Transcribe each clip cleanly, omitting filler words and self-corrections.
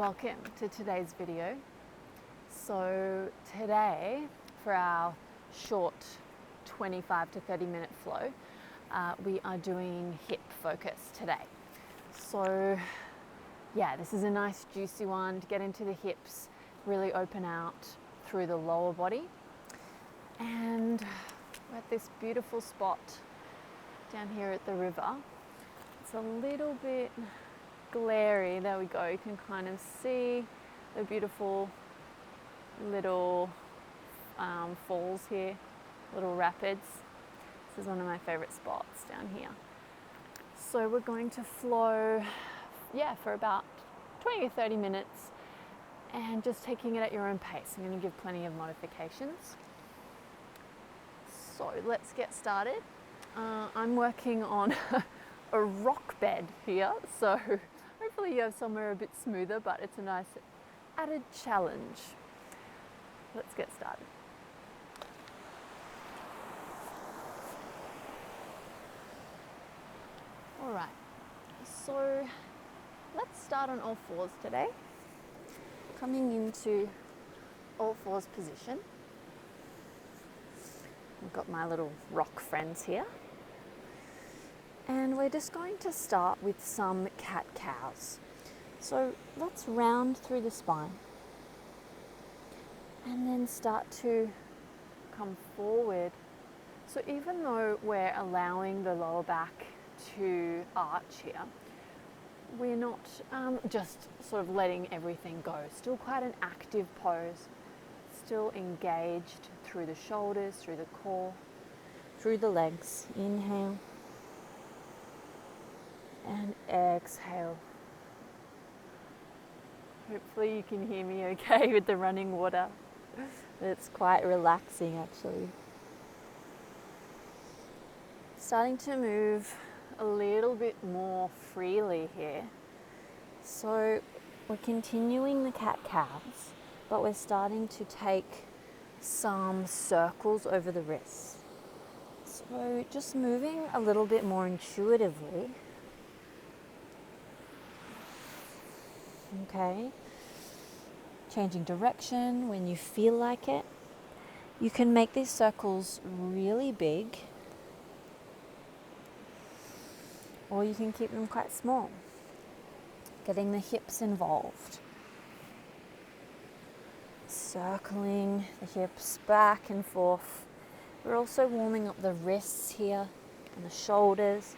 Welcome to today's video. So today, for our short 25 to 30 minute flow, we are doing hip focus today. So yeah, this is a nice juicy one to get into the hips, really open out through the lower body. And we're at this beautiful spot down here at the river. It's a little bit glary. There we go. You can kind of see the beautiful little falls here, little rapids. This is one of my favorite spots down here. So we're going to flow, for about 20 or 30 minutes and just taking it at your own pace. I'm going to give plenty of modifications. So let's get started. I'm working on a rock bed here, so hopefully you have somewhere a bit smoother, but it's a nice added challenge. Let's get started. All right, so let's start on all fours today. Coming into all fours position. I've got my little rock friends here. And we're just going to start with some cat-cows. So let's round through the spine and then start to come forward. So even though we're allowing the lower back to arch here, we're not just sort of letting everything go. Still quite an active pose, still engaged through the shoulders, through the core, through the legs. Inhale. And exhale. Hopefully you can hear me okay with the running water. It's quite relaxing actually. Starting to move a little bit more freely here. So we're continuing the cat-cows, but we're starting to take some circles over the wrists. So just moving a little bit more intuitively. Okay, changing direction when you feel like it. You can make these circles really big, or you can keep them quite small, getting the hips involved. Circling the hips back and forth. We're also warming up the wrists here and the shoulders.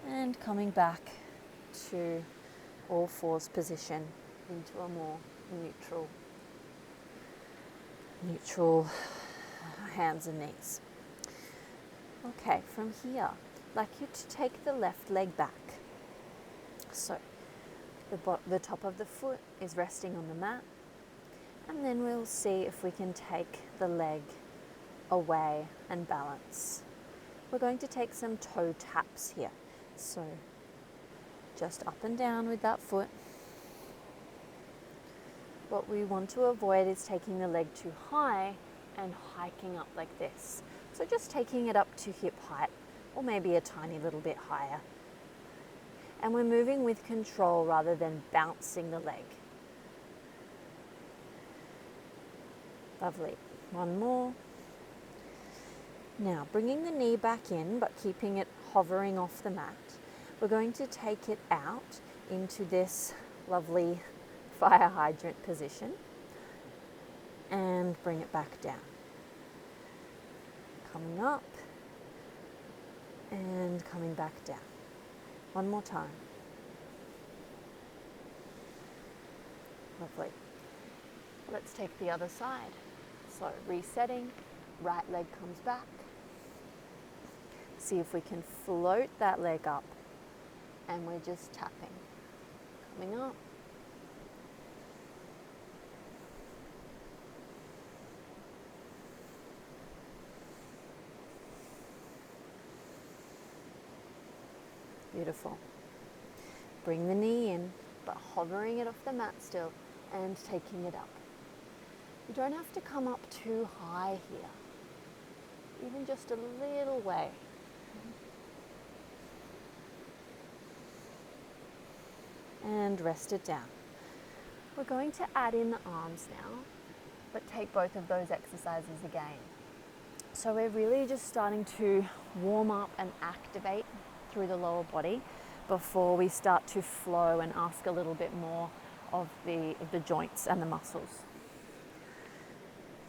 And coming back to all fours position into a more neutral hands and knees. Okay, from here, I'd like you to take the left leg back. So the top of the foot is resting on the mat, and then we'll see if we can take the leg away and balance. We're going to take some toe taps here. So just up and down with that foot. What we want to avoid is taking the leg too high and hiking up like this. So just taking it up to hip height, or maybe a tiny little bit higher. And we're moving with control rather than bouncing the leg. Lovely. One more. Now, bringing the knee back in, but keeping it hovering off the mat, we're going to take it out into this lovely fire hydrant position and bring it back down. Coming up and coming back down. One more time. Lovely. Let's take the other side. So resetting, right leg comes back. See if we can float that leg up, and we're just tapping. Coming up. Beautiful. Bring the knee in, but hovering it off the mat still and taking it up. You don't have to come up too high here. Even just a little way. and rest it down. We're going to add in the arms now, but take both of those exercises again. So we're really just starting to warm up and activate through the lower body before we start to flow and ask a little bit more of the joints and the muscles.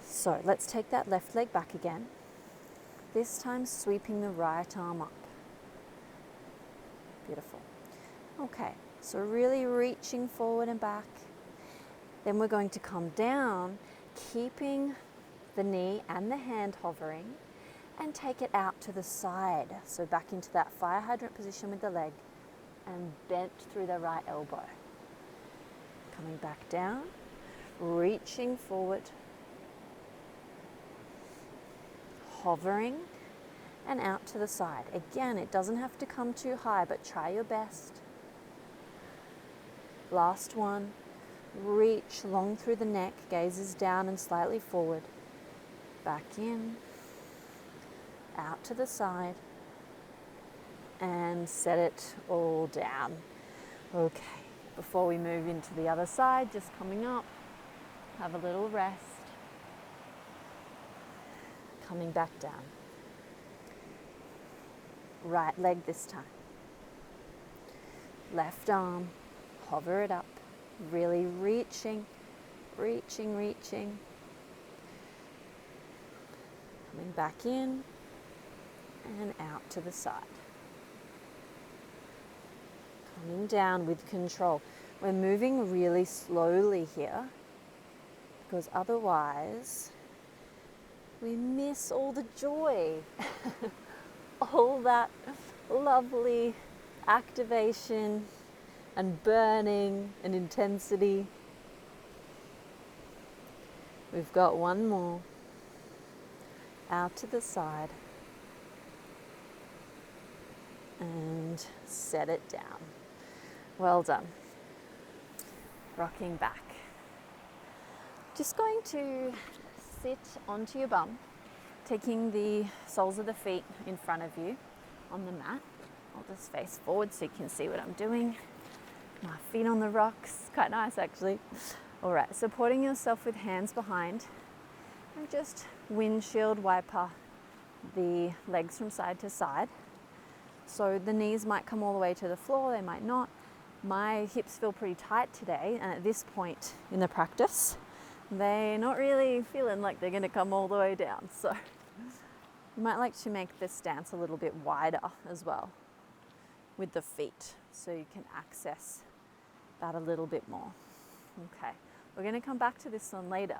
So let's take that left leg back again. This time sweeping the right arm up. Beautiful. Okay, so really reaching forward and back. Then we're going to come down, keeping the knee and the hand hovering, and take it out to the side. So back into that fire hydrant position with the leg and bent through the right elbow. Coming back down, reaching forward, hovering, and out to the side. Again, it doesn't have to come too high, but try your best. Last one. Reach long through the neck, gazes down and slightly forward. Back in, out to the side, and set it all down. Okay, before we move into the other side, just coming up, have a little rest. Coming back down. Right leg this time. Left arm, hover it up. Really reaching, reaching, reaching. Coming back in and out to the side. Coming down with control. We're moving really slowly here because otherwise we miss all the joy, all that lovely activation and burning and intensity. We've got one more. Out to the side. And set it down. Well done. Rocking back. Just going to sit onto your bum, taking the soles of the feet in front of you on the mat. I'll just face forward so you can see what I'm doing. My feet on the rocks, quite nice actually. All right, supporting yourself with hands behind and just windshield wiper the legs from side to side. So the knees might come all the way to the floor, they might not. My hips feel pretty tight today, and at this point in the practice, they're not really feeling like they're gonna come all the way down. So you might like to make the stance a little bit wider as well with the feet, so you can access that a little bit more. Okay, we're going to come back to this one later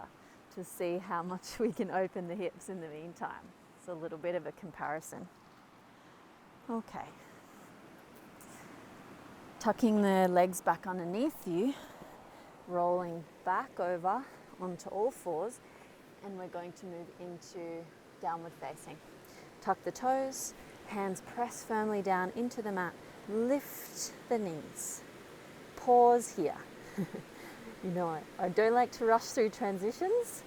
to see how much we can open the hips in the meantime. It's a little bit of a comparison. Okay, tucking the legs back underneath you, rolling back over onto all fours, and we're going to move into downward facing. Tuck the toes, hands press firmly down into the mat, lift the knees. Pause here. You know, I don't like to rush through transitions.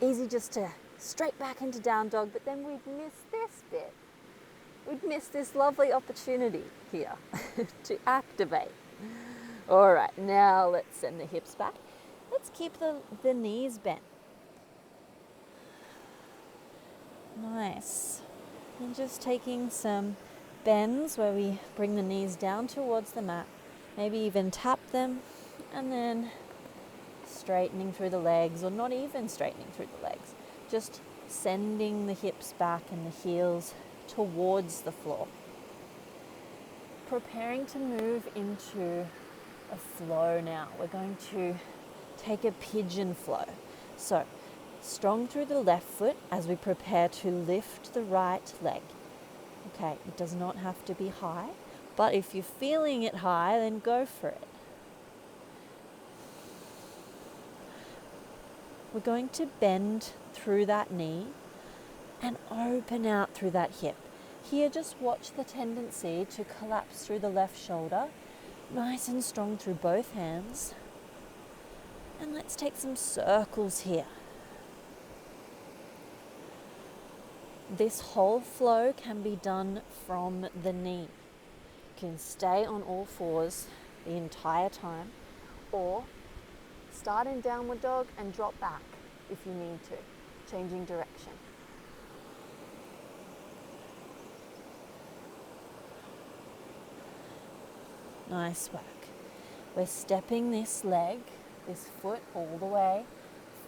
Easy just to straight back into down dog, but then we'd miss this bit. We'd miss this lovely opportunity here to activate. All right, now let's send the hips back. Let's keep the knees bent. Nice. And just taking some bends where we bring the knees down towards the mat, maybe even tap them, and then straightening through the legs, or not even straightening through the legs, just sending the hips back and the heels towards the floor. Preparing to move into a flow now. We're going to take a pigeon flow. So strong through the left foot as we prepare to lift the right leg. Okay, it does not have to be high, but if you're feeling it high, then go for it. We're going to bend through that knee and open out through that hip. Here, just watch the tendency to collapse through the left shoulder, nice and strong through both hands. And let's take some circles here. This whole flow can be done from the knee. You can stay on all fours the entire time, or start in downward dog and drop back if you need to, changing direction. Nice work. We're stepping this leg, this foot all the way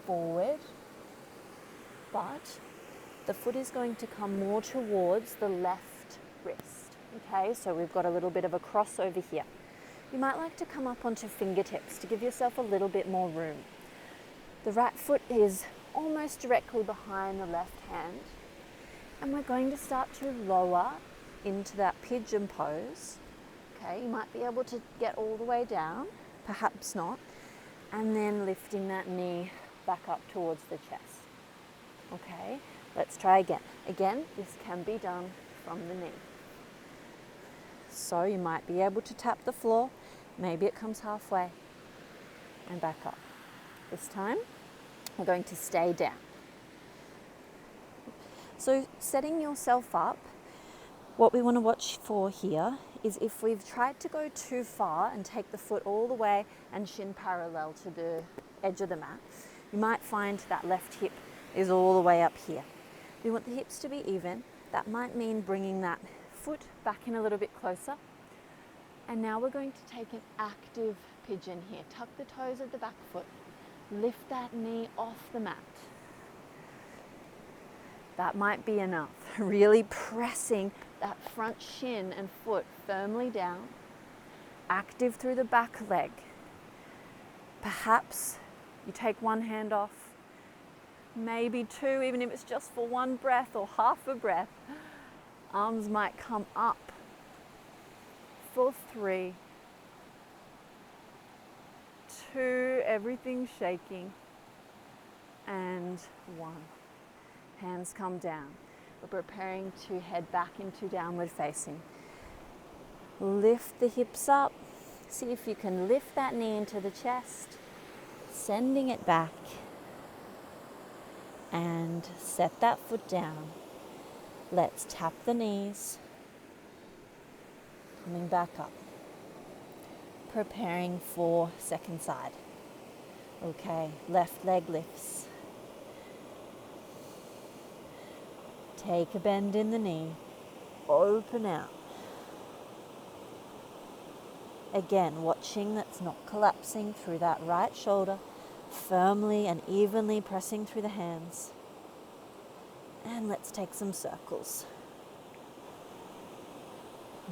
forward, but the foot is going to come more towards the left wrist. Okay, so we've got a little bit of a crossover here. You might like to come up onto fingertips to give yourself a little bit more room. The right foot is almost directly behind the left hand, and we're going to start to lower into that pigeon pose. Okay, you might be able to get all the way down, perhaps not, and then lifting that knee back up towards the chest. Okay, let's try again. Again, this can be done from the knee. So you might be able to tap the floor, maybe it comes halfway, and back up. This time, we're going to stay down. So setting yourself up, what we want to watch for here is if we've tried to go too far and take the foot all the way and shin parallel to the edge of the mat, you might find that left hip is all the way up here. We want the hips to be even. That might mean bringing that foot back in a little bit closer. And now we're going to take an active pigeon here. Tuck the toes of the back foot. Lift that knee off the mat. That might be enough. Really pressing that front shin and foot firmly down. Active through the back leg. Perhaps you take one hand off, maybe two, even if it's just for one breath or half a breath. Arms might come up for 3, 2, everything's shaking, and 1. Hands come down. We're preparing to head back into downward facing. Lift the hips up. See if you can lift that knee into the chest, sending it back, and set that foot down. Let's tap the knees, coming back up, preparing for second side. Okay, left leg lifts. Take a bend in the knee, open out. Again, watching that's not collapsing through that right shoulder, firmly and evenly pressing through the hands. And let's take some circles.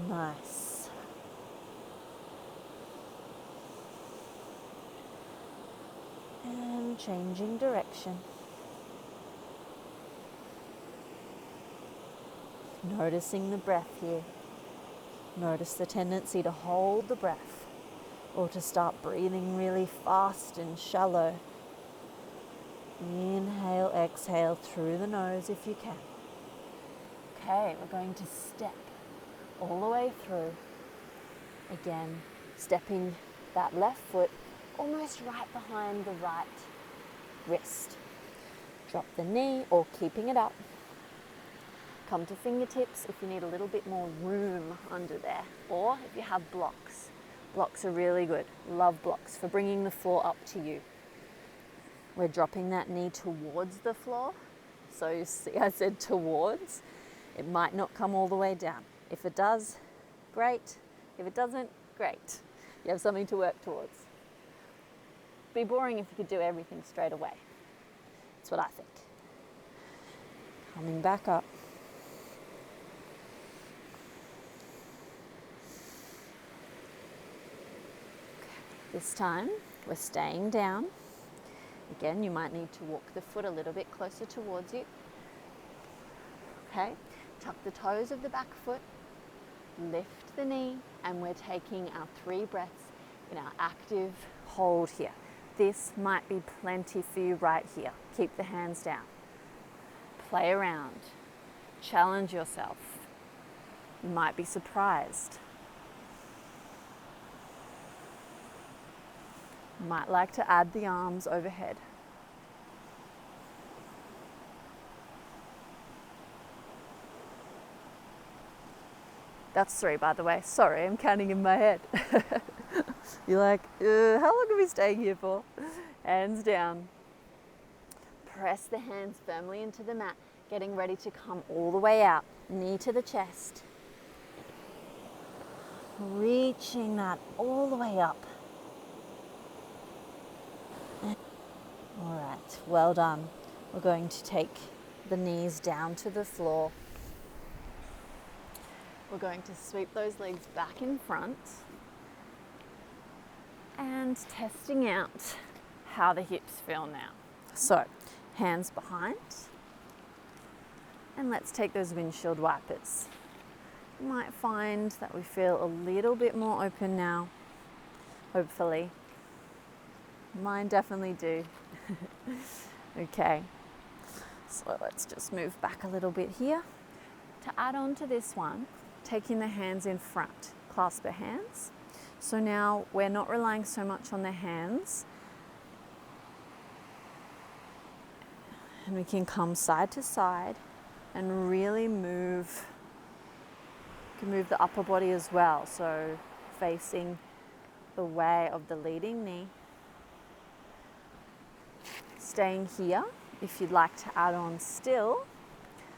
Nice. And changing direction. Noticing the breath here. Notice the tendency to hold the breath or to start breathing really fast and shallow. Inhale, exhale through the nose if you can. Okay, we're going to step all the way through. Again, stepping that left foot almost right behind the right wrist. Drop the knee or keeping it up. Come to fingertips if you need a little bit more room under there, or if you have blocks. Blocks are really good. Love blocks for bringing the floor up to you. We're dropping that knee towards the floor. So you see I said towards. It might not come all the way down. If it does, great. If it doesn't, great. You have something to work towards. It'd be boring if you could do everything straight away. That's what I think. Coming back up. This time, we're staying down. Again, you might need to walk the foot a little bit closer towards you. Okay, tuck the toes of the back foot, lift the knee, and we're taking our 3 breaths in our active hold here. This might be plenty for you right here. Keep the hands down. Play around. Challenge yourself. You might be surprised. Might like to add the arms overhead. That's 3, by the way. Sorry, I'm counting in my head. You're like, how long are we staying here for? Hands down. Press the hands firmly into the mat, getting ready to come all the way out, knee to the chest. Reaching that all the way up. All right, well done. We're going to take the knees down to the floor. We're going to sweep those legs back in front and testing out how the hips feel now. So, hands behind, and let's take those windshield wipers. You might find that we feel a little bit more open now, hopefully. Mine definitely do. Okay, so let's just move back a little bit here. To add on to this one, taking the hands in front, clasp the hands. So now we're not relying so much on the hands, and we can come side to side and really move. You can move the upper body as well, so facing the way of the leading knee. Staying here, if you'd like to add on still.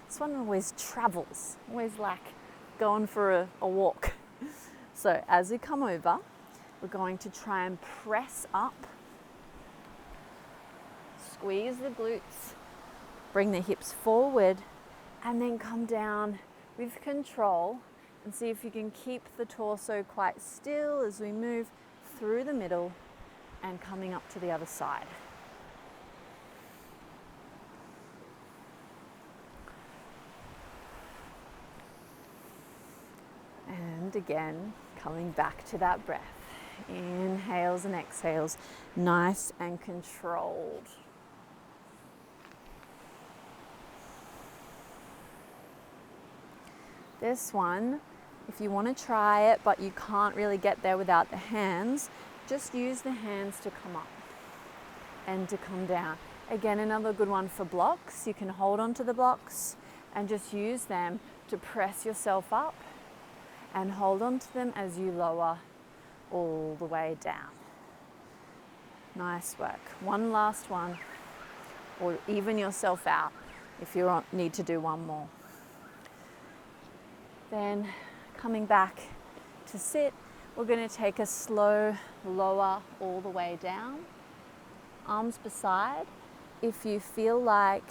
This one always travels, always like going for a walk. So as we come over, we're going to try and press up, squeeze the glutes, bring the hips forward, and then come down with control and see if you can keep the torso quite still as we move through the middle and coming up to the other side. And again, coming back to that breath. Inhales and exhales, nice and controlled. This one, if you want to try it but you can't really get there without the hands, just use the hands to come up and to come down. Again, another good one for blocks. You can hold onto the blocks and just use them to press yourself up and hold on to them as you lower all the way down. Nice work. One last one, or even yourself out if you need to do one more. Then coming back to sit, we're going to take a slow lower all the way down, arms beside. If you feel like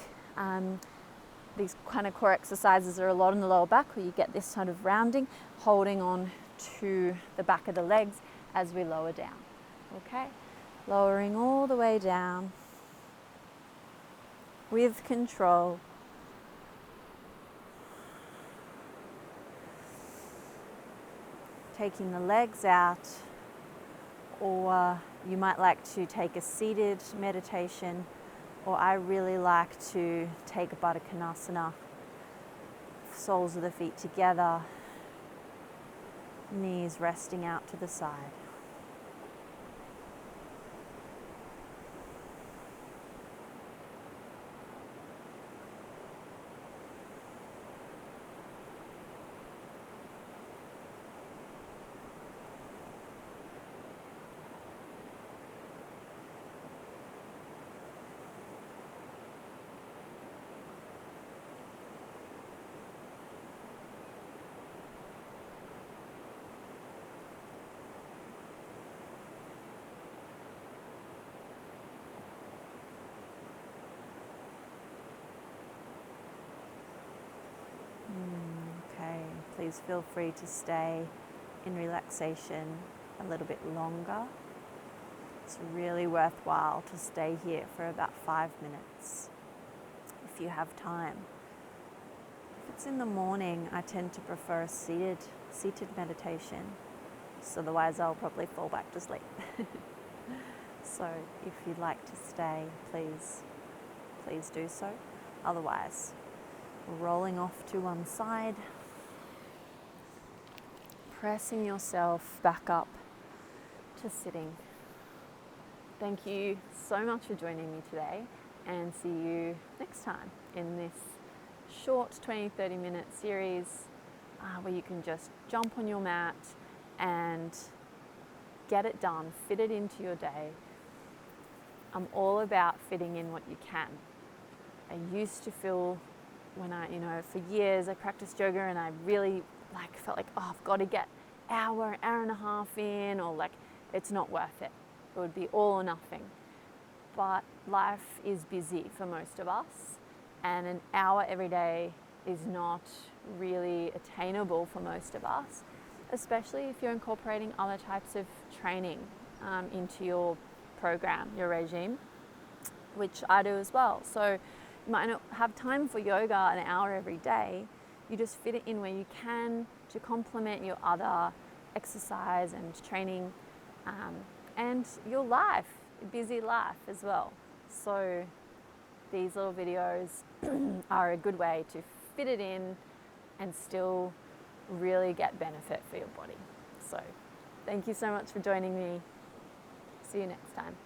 these kind of core exercises are a lot in the lower back, where you get this sort of rounding, holding on to the back of the legs as we lower down. Okay, lowering all the way down with control. Taking the legs out, or you might like to take a seated meditation, or I really like to take a Baddha Konasana, soles of the feet together, knees resting out to the side. Okay, please feel free to stay in relaxation a little bit longer. It's really worthwhile to stay here for about 5 minutes if you have time. If it's in the morning, I tend to prefer a seated meditation, so otherwise I'll probably fall back to sleep. So if you'd like to stay, please do so. Otherwise, rolling off to one side, pressing yourself back up to sitting. Thank you so much for joining me today, and see you next time in this short 20-30 minute series where you can just jump on your mat and get it done, fit it into your day. I'm all about fitting in what you can. I used to feel when for years I practiced yoga and I really felt like, oh, I've got to get hour and a half in, or like it's not worth it. It would be all or nothing. But life is busy for most of us, and an hour every day is not really attainable for most of us, especially if you're incorporating other types of training into your program, your regime, which I do as well. So you might not have time for yoga an hour every day. You just fit it in where you can to complement your other exercise and training and your life, busy life as well. So these little videos are a good way to fit it in and still really get benefit for your body. So thank you so much for joining me. See you next time.